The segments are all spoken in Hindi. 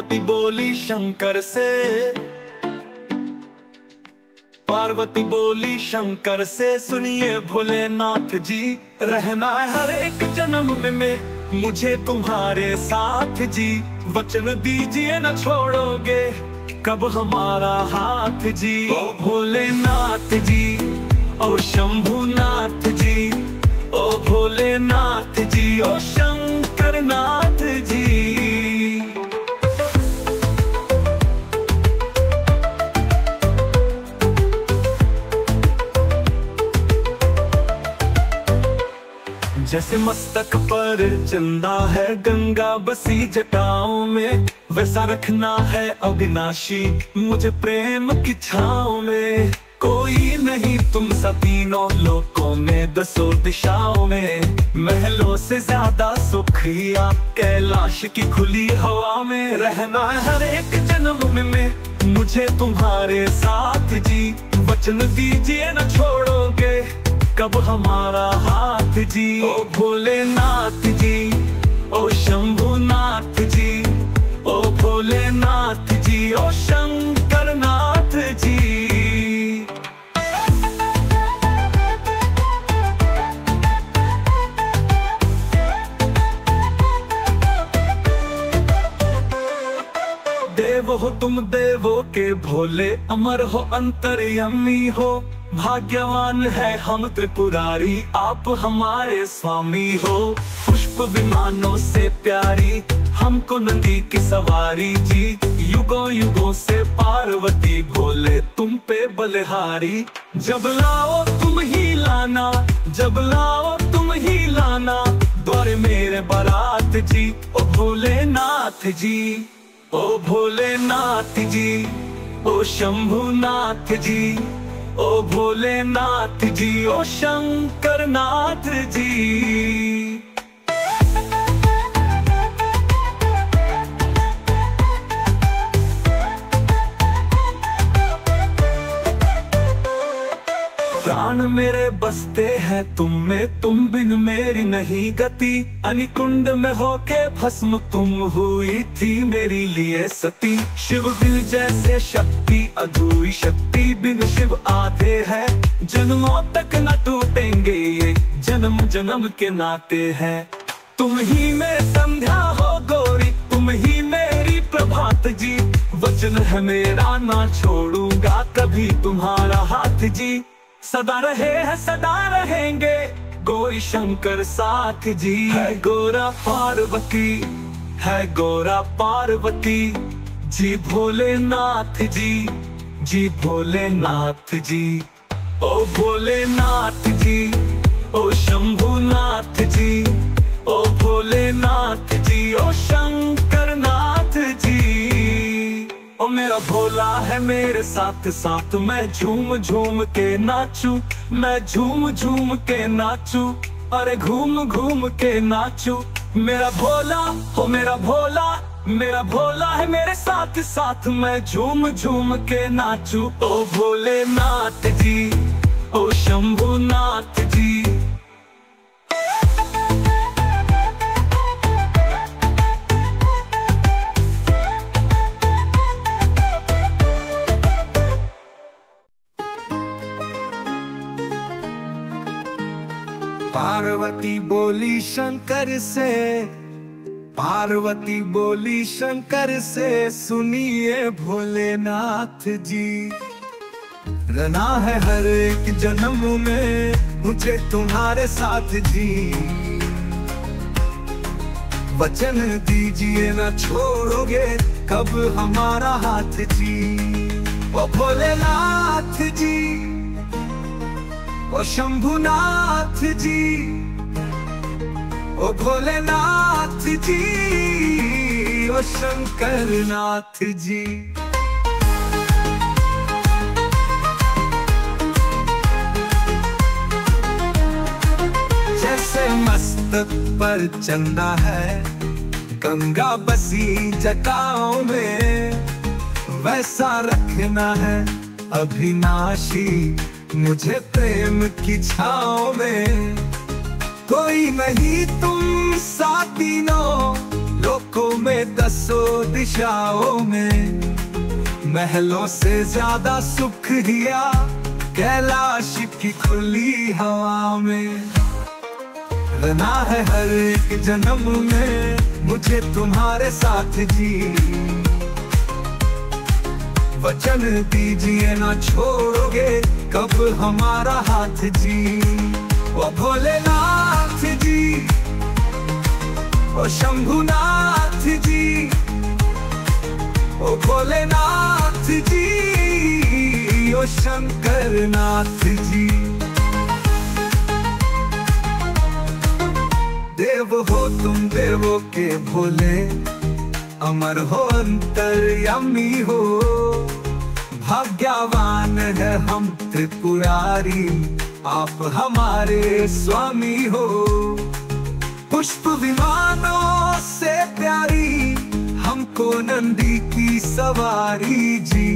पार्वती बोली शंकर से, पार्वती बोली शंकर से, सुनिए भोलेनाथ जी, रहना है हर एक जन्म में मुझे तुम्हारे साथ जी। वचन दीजिए न छोड़ोगे कब हमारा हाथ जी। ओ भोलेनाथ जी, ओ शंभुनाथ जी, ओ भोलेनाथ जी, ओ शंकरनाथ जी। जैसे मस्तक पर चंदा है गंगा बसी जटाओं में, वैसा रखना है अविनाशी मुझे प्रेम की छाँव में। कोई नहीं तुम सा तीनों लोकों में, दसों दिशाओं में। महलों से ज्यादा सुखिया कैलाश की खुली हवा में। रहना है हर एक जन्म में मुझे तुम्हारे साथ जी। वचन दीजिए न छोड़ोगे कब हमारा हाथ जी। ओ भोलेनाथ जी, ओ शंभुनाथ जी, ओ भोलेनाथ जी, ओ शंकरनाथ जी। देव हो तुम देवों के भोले, अमर हो अंतर्यामी हो। भाग्यवान है हम त्रिपुरारी, आप हमारे स्वामी हो। पुष्प विमानों से प्यारी हमको नंदी की सवारी जी। युगों युगों से पार्वती भोले तुम पे बलिहारी। जब लाओ तुम ही लाना, जब लाओ तुम ही लाना, द्वारे मेरे बारात जी। ओ भोलेनाथ जी, ओ भोलेनाथ जी, ओ शंभुनाथ जी, ओ भोलेनाथ जी, ओ शंकरनाथ जी। प्राण मेरे बसते हैं तुम में, तुम बिन मेरी नहीं गति। अनिकुंड में होके भस्म तुम हुई थी मेरी लिए सती। शिव बिन जैसे शक्ति अधूरी शक्ति, बिन शिव आधे है। जन्मों तक न टूटेंगे ये जन्म जन्म के नाते हैं। तुम ही में संध्या हो गौरी, तुम ही मेरी प्रभात जी। वचन है मेरा ना छोड़ूंगा कभी तुम्हारा हाथ जी। सदा रहे हैं सदा रहेंगे गौरी शंकर साथ जी। है गोरा पार्वती, है गोरा पार्वती जी। भोलेनाथ जी, जी भोलेनाथ जी, ओ भोलेनाथ जी, ओ शंभुनाथ जी, ओ भोलेनाथ जी, ओ शंकरनाथ जी। ओ मेरा भोला है मेरे साथ साथ, मैं झूम झूम के नाचू, मैं झूम झूम के नाचू, अरे घूम घूम के नाचू। मेरा भोला हो मेरा भोला, मेरा भोला है मेरे साथ साथ, मैं झूम झूम के नाचू। ओ भोलेनाथ जी, ओ शंभुनाथ जी। पार्वती बोली शंकर से, पार्वती बोली शंकर से, सुनिए भोलेनाथ जी। रहना है हर एक जन्म में मुझे तुम्हारे साथ जी। वचन दीजिए न छोड़ोगे कब हमारा हाथ जी। ओ भोलेनाथ जी, ओ शंभुनाथ जी, ओ भोलेनाथ जी, ओ शंकरनाथ जी। जैसे मस्तक पर चंदा है गंगा बसी जटाओं में, वैसा रखना है अविनाशी मुझे प्रेम की छाँव में। कोई नहीं तुम सा तीनों लोकों में दसों दिशाओं में, महलों से ज्यादा सुख दिया कैलाश की खुली हवा में। रहना है हर एक जन्म में मुझे तुम्हारे साथ जी, वचन दीजिए ना छोड़ोगे कब हमारा हाथ जी। ओ भोलेनाथ जी, ओ शंभुनाथ जी, ओ भोलेनाथ जी, ओ शंकरनाथ जी। देव हो तुम देवों के भोले, अमर हो अंतर्यामी हो, भाग्यवान है हम त्रिपुरारी, आप हमारे स्वामी हो। पुष्प विमानों से प्यारी हमको नंदी की सवारी जी,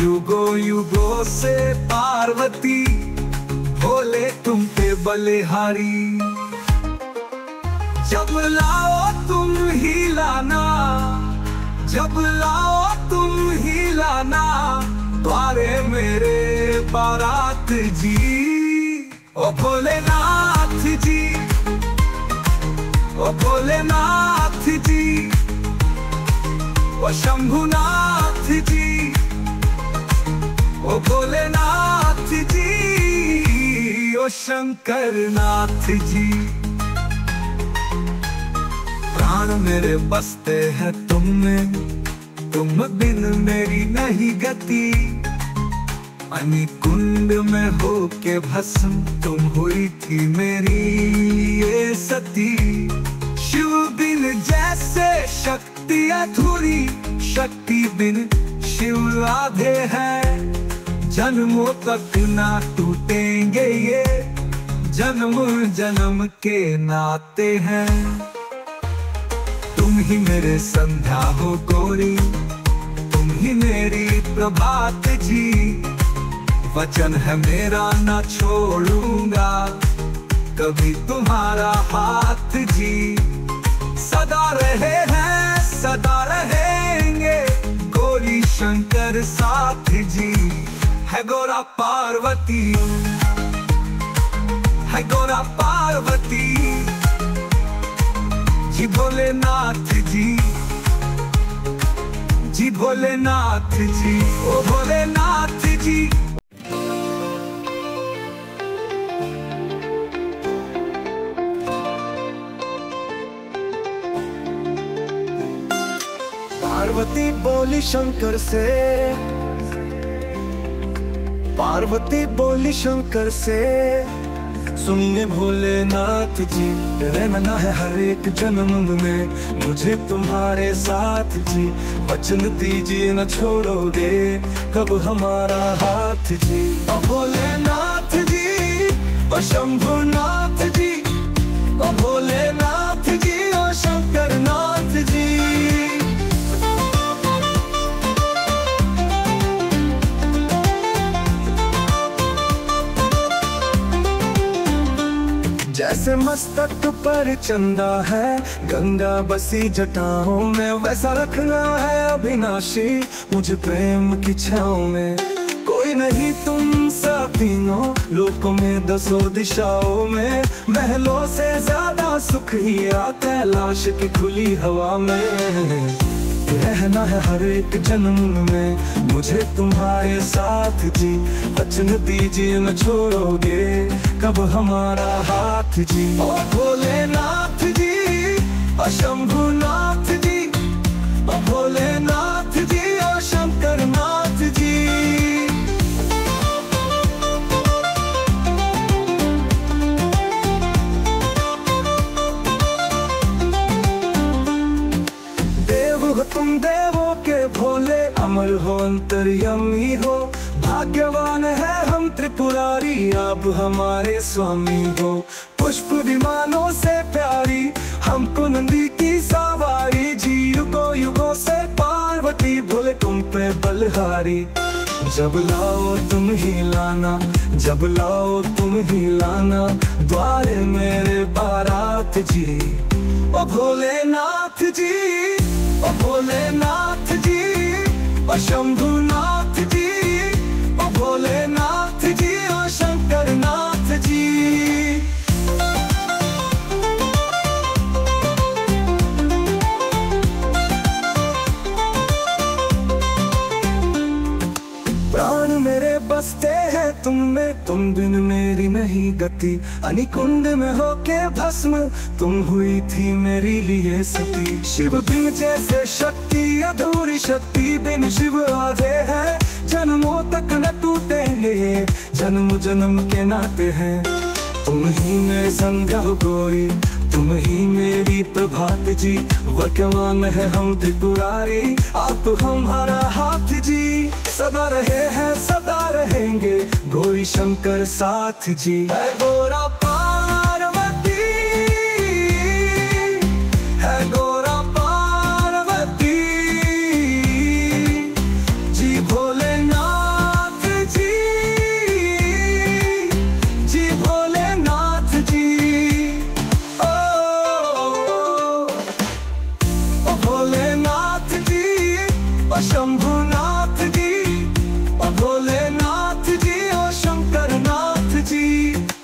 युगों युगों से पार्वती भोले तुम पे बलिहारी। जब लाओ तुम ही लाना, जब लाओ तुम ही लाना, द्वारे मेरे बारात जी। ओ भोलेनाथ जी, ओ भोलेनाथ जी, ओ शंभुनाथ जी, ओ भोलेनाथ जी, ओ शंकरनाथ जी। प्राण मेरे बसते हैं तुम में, तुम बिन मेरी नहीं गति। अग्नि कुंड में हो के भस्म तुम हुई थी मेरी ये सती। शिव बिन जैसे शक्ति अधूरी, शक्ति बिन शिव आधे हैं। जन्मों तक ना टूटेंगे ये, जन्म जन्म के नाते हैं। तुम ही मेरे संध्या हो गौरी, तुम ही मेरी प्रभात जी। वचन है मेरा ना छोड़ूंगा कभी तुम्हारा हाथ जी। सदा रहे हैं सदा रहेंगे गौरी शंकर साथ जी। है गौरा पार्वती, है गौरा पार्वती जी। भोलेनाथ जी, जी भोलेनाथ जी, ओ भोलेनाथ जी। पार्वती बोली शंकर से, पार्वती बोली शंकर से, सुनिए भोलेनाथ जी। रहना है हर एक जन्म में मुझे तुम्हारे साथ जी। वचन दीजिए न छोड़ोगे कब हमारा हाथ जी। ओ भोलेनाथ जी, ओ शंभुनाथ जी, ओ भोलेनाथ जी, ओ शंकरनाथ जी। जैसे मस्तक पर चंदा है गंगा बसी जटाओं में, वैसा रखना है अविनाशी मुझे प्रेम की छाँव में। कोई नहीं तुम सा तीनों लोकों में दसों दिशाओं में, महलों से ज्यादा सुख ही कैलाश की खुली हवा में। रहना है हर एक जन्म में मुझे तुम्हारे साथ जी। वचन दीजिए न छोड़ोगे कब हमारा हाथ जी। ओ भोलेनाथ जी, ओ शंभुनाथ जी, ओ भोलेनाथ जी, ओ शंकरनाथ जी। तुम देवों के भोले, अमर हो अंतर्यामी हो, भाग्यवान है हम त्रिपुरारी, आप हमारे स्वामी हो। पुष्प विमानों से प्यारी हमको नंदी की सवारी जी। युगों युगों से पार्वती भोले तुम पे बलहारी। जब लाओ तुम ही लाना, जब लाओ तुम ही लाना द्वारे मेरे बारात जी। ओ भोलेनाथ जी, ओ भोलेनाथ जी, ओ शंभुनाथ जी, ओ भोलेनाथ जी, ओ शंकरनाथ जी। प्राण मेरे बसते हैं तुम में, तुम बिन मेरी नहीं गति। अनिकुंड में होके भस्म तुम हुई थी मेरे लिए सती। शिव बिन जैसे शक्ति अधूरी शक्ति, बिन शिव आधे हैं जन्मों तक न टूटेंगे, जन्म जन्म के नाते हैं। तुम ही मेरे संग हो कोई, तुम ही मेरी प्रभात जी। वर्तमान है हम त्रिपुरारी, आप हमारा हाथ जी। सदा रहे हैं सदा रहेंगे गौरी शंकर साथ जी। है गोरा पार्वती, है गोरा पार्वती जी। भोलेनाथ जी, जी भोलेनाथ जी। ओ भोलेनाथ जी, ओ शंभुनाथ जी, ओ भोलेनाथ जी, ओ शंकरनाथ जी।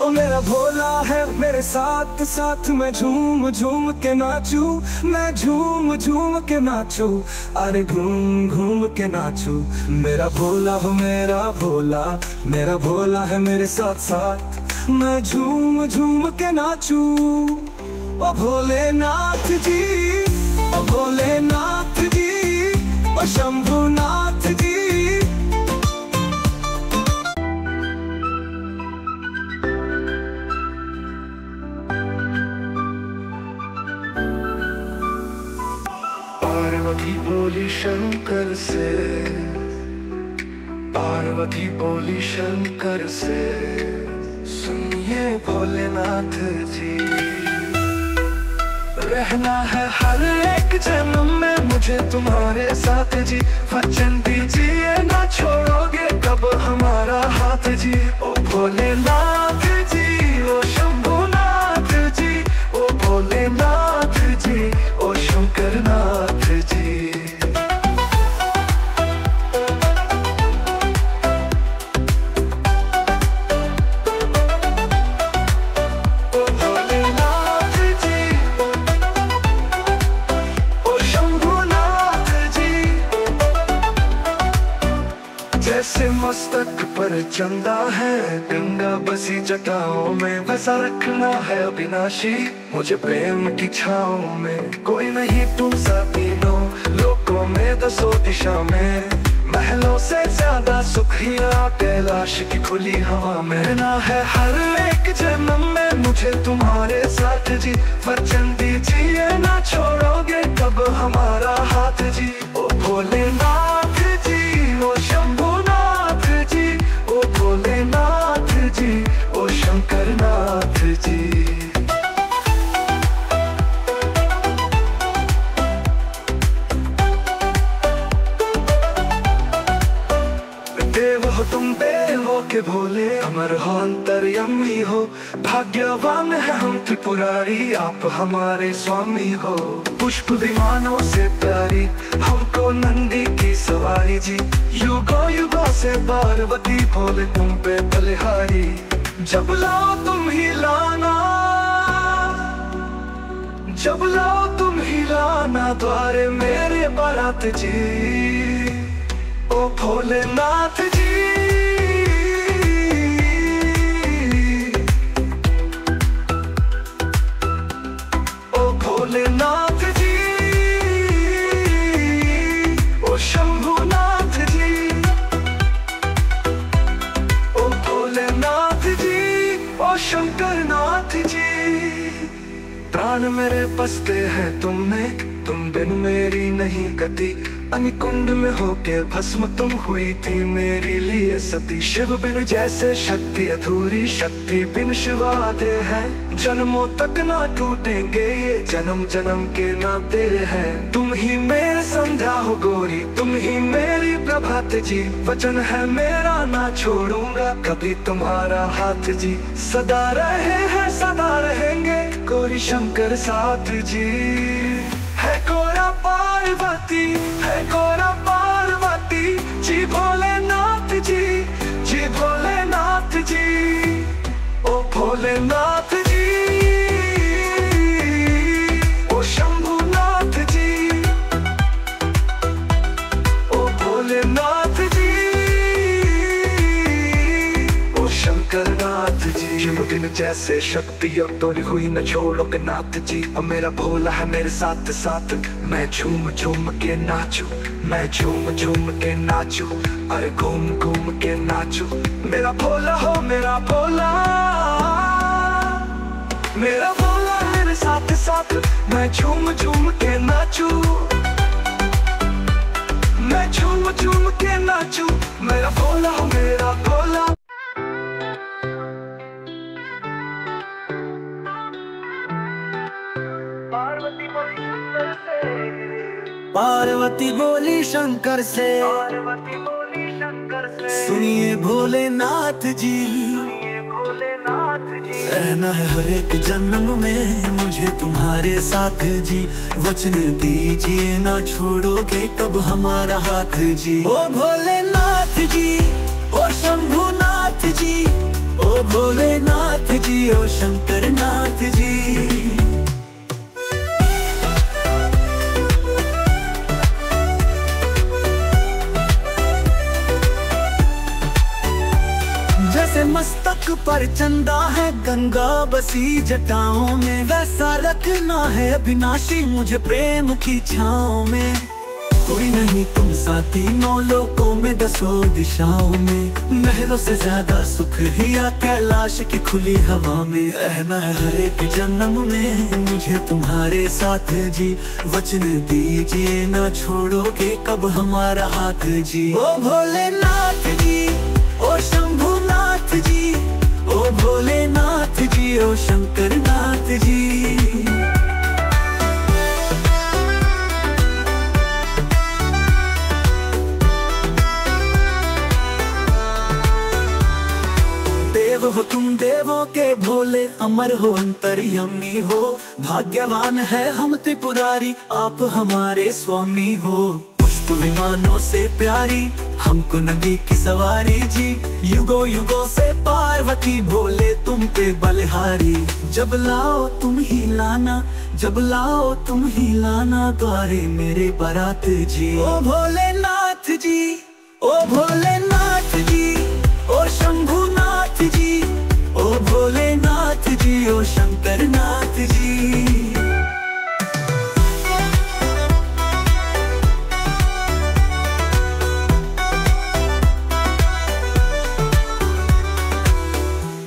ओ मेरा भोला है मेरे साथ साथ, मैं झूम झूम के नाचूं, मैं झूम झूम के नाचूं, अरे घूम घूम के नाचूं। मेरा भोला हो मेरा भोला, मेरा भोला है मेरे साथ साथ, मैं झूम झूम के नाचूं। ओ भोलेनाथ जी, ओ भोलेनाथ जी, ओ शंभुनाथ जी। पार्वती बोली शंकर से, पार्वती बोली शंकर से, सुनिए भोलेनाथ जी। रहना है हर एक जन्म में मुझे तुम्हारे साथ जी। वचन दीजिए ना छोड़ोगे कब हमारा हाथ जी। ओ भोलेनाथ जी, ओ शंभुनाथ जी, ओ भोलेनाथ जी, ओ शंकरनाथ जी। जैसे मस्तक पर चंदा है गंगा बसी जटाओं में, वैसा रखना है अविनाशी मुझे प्रेम की छाओं में। कोई नहीं तुम सा तीनों लोकों में दसों दिशा में, महलों से ज्यादा सुखिया कैलाश की खुली हवा में। रहना है हर एक जन्म में मुझे तुम्हारे साथ जी। वचन दीजिए ना छोड़ोगे कब हमारा हाथ जी। ओ भोलेनाथ जी, ओ शंभुनाथ जी, ओ भोलेनाथ जी, ओ शंकरनाथ जी। देव हो तुम देव हो के भोले, अमर हो अंतर्यामी हो। भाग्यवान है हम त्रिपुरारी, आप हमारे स्वामी हो। पुष्प विमानों से प्यारी हमको नंदी की सवारी जी। युगों युगों से पार्वती भोले तुम पे बलिहारी। जब लाओ तुम ही लाना, जब लाओ तुम ही लाना द्वारे मेरे बारात जी। ओ भोलेनाथ जी, ओ भोलेनाथ जी, ओ शंभुनाथ जी, ओ भोलेनाथ जी, ओ शंकरनाथ जी। प्राण मेरे बसते हैं तुम में, तुम बिन मेरी नहीं गति। अग्निकुंड में होके भस्म तुम हुई थी मेरे लिए सती। शिव बिन जैसे शक्ति अधूरी, शक्ति बिन शिव आधे हैं। जन्मों तक ना टूटेंगे ये जन्म जन्म के नाते हैं। तुम ही मेरे संध्या हो गोरी, तुम ही मेरी प्रभात जी। वचन है मेरा ना छोड़ूंगा कभी तुम्हारा हाथ जी। सदा रहे हैं सदा रहेंगे गौरी शंकर साथ जी। है गौरा पार्वती, है गौरा पार्वती जी भोलेनाथ जी, जी भोलेनाथ जी। ओ भोलेनाथ जी, ओ शंभुनाथ जी, ओ भोलेनाथ जी, ओ शंकरनाथ जी। शिव बिन जैसे शक्ति अब तो हुई न छोड़ोगे नाथ जी। अब मेरा भोला है मेरे साथ साथ, मैं झूम झूम के नाचू, मैं झूम झूम के नाचू, अरे घूम घूम के नाचू। मेरा भोला हो मेरा भोला, मेरा भोला मेरे साथ साथ, मैं झूम झूम के नाचू, मैं झूम झूम के नाचू। मेरा भोला हो मेरा भोला। पार्वती बोली शंकर से, पार्वती बोली शंकर से, सुनिए भोलेनाथ जी, सुनिए भोलेनाथ जी। रहना है हर एक जन्म में मुझे तुम्हारे साथ जी। वचन दीजिए ना छोड़ोगे कब हमारा हाथ जी। ओ भोलेनाथ जी, ओ शंभुनाथ जी, ओ भोलेनाथ जी, ओ शंकरनाथ जी। जैसे मस्तक पर चंदा है गंगा बसी जटाओं में, वैसा रखना है अविनाशी मुझे प्रेम की छाँव में। कोई नहीं तुम साथी नौ लोकों में दसों दिशाओं में। महलों से ज्यादा सुख ही या कैलाश की खुली हवा में। रहना है हर एक जन्म में मुझे तुम्हारे साथ जी। वचन दीजिए ना छोड़ोगे कब हमारा हाथ जी। ओ भोलेनाथ जी, ओ शंभुनाथ जी, ओ भोलेनाथ जी, ओ शंकरनाथ जी। देव हो तुम देवों के भोले, अमर हो अंतर्यामी हो। भाग्यवान है हम त्रिपुरारी, आप हमारे स्वामी हो। पुष्प विमानों से प्यारी हमको नदी की सवारी जी। युगों युगों से पार्वती भोले तुम पे बलिहारी। जब लाओ तुम ही लाना, जब लाओ तुम ही लाना द्वारे मेरे बारात जी। ओ भोलेनाथ जी, ओ भोलेनाथ जी, ओ शंभुनाथ जी, ओ भोलेनाथ जी, ओ शंकरनाथ जी।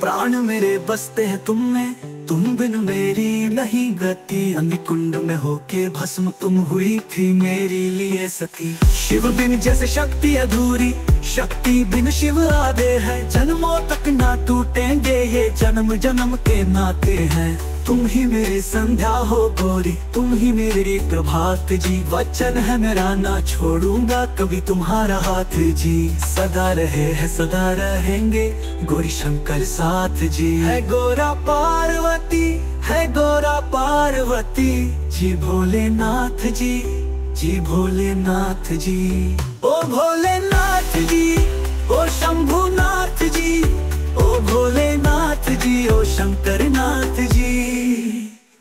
प्राण मेरे बसते हैं तुम में, तुम बिन मेरी नहीं गति। अग्निकुंड में होके भस्म तुम हुई थी मेरे लिए सती। शिव बिन जैसे शक्ति अधूरी, शक्ति बिन शिव आधे हैं। जन्मों तक ना टूटेंगे ये जन्म जन्म के नाते हैं। तुम ही मेरी संध्या हो गौरी, तुम ही मेरी प्रभात जी। वचन है मेरा ना छोड़ूंगा कभी तुम्हारा हाथ जी। सदा रहे हैं सदा रहेंगे गौरी शंकर साथ जी। है गौरा पार्वती, है गौरा पार्वती जी भोलेनाथ जी, जी भोलेनाथ जी। ओ भोलेनाथ जी, ओ शंभुनाथ जी, ओ भोलेनाथ जी, ओ शंकरनाथ जी।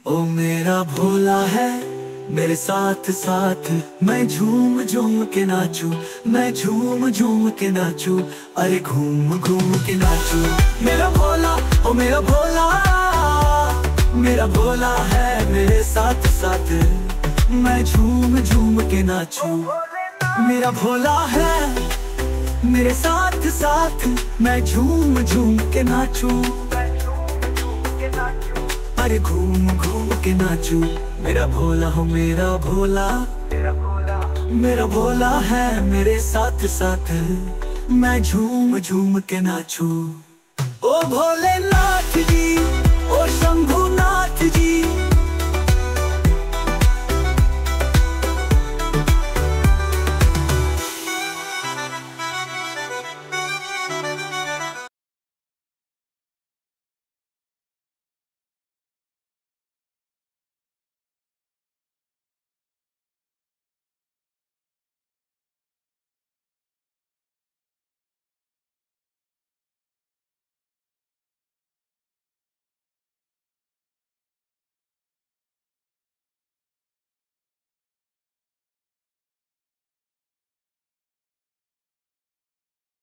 ओ मेरा भोला है मेरे साथ साथ, मैं झूम झूम के नाचू, मैं झूम झूम के नाचू, अरे घूम घूम के नाचू। मेरा भोला, ओ मेरा भोला, मेरा भोला है मेरे साथ साथ, मैं झूम झूम के नाचू। मेरा भोला है मेरे साथ साथ, मैं झूम झूम के नाचू, अरे घूम घूम के नाचू। मेरा भोला हो मेरा भोला, मेरा भोला है मेरे साथ साथ, मैं झूम झूम के नाचूं। ओ भोलेनाथ जी, ओ शंभू